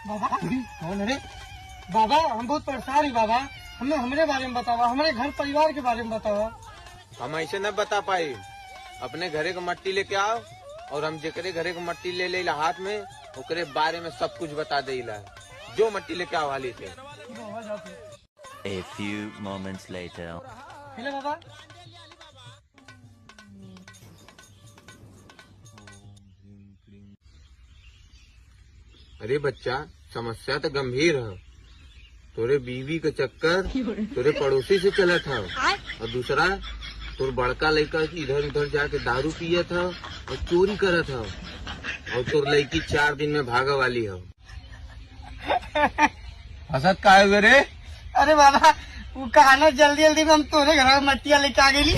बाबा कौन है रे? बाबा हम बहुत परेशान है बाबा, हमें हमारे बारे में बताओ, हमारे घर परिवार के बारे में बताओ। हम ऐसे न बता पाए। अपने घरे का मट्टी लेके आओ और हम जेकरे घरे का मट्टी ले ले हाथ में ओकरे बारे में सब कुछ बता देला। जो मट्टी लेके आओ हाली से। A few moments later. Hello बाबा। अरे बच्चा, समस्या तो गंभीर है। तोरे बीवी का चक्कर तोरे पड़ोसी से चला था और दूसरा तोर बड़का लड़का इधर उधर जाके दारू पिया था और चोरी करा था और तोर लड़की 4 दिन में भागा वाली है। हसत का है रे? अरे बाबा वो कहा ना जल्दी जल्दी में हम तोरे घर में मट्टिया लेके आ गई।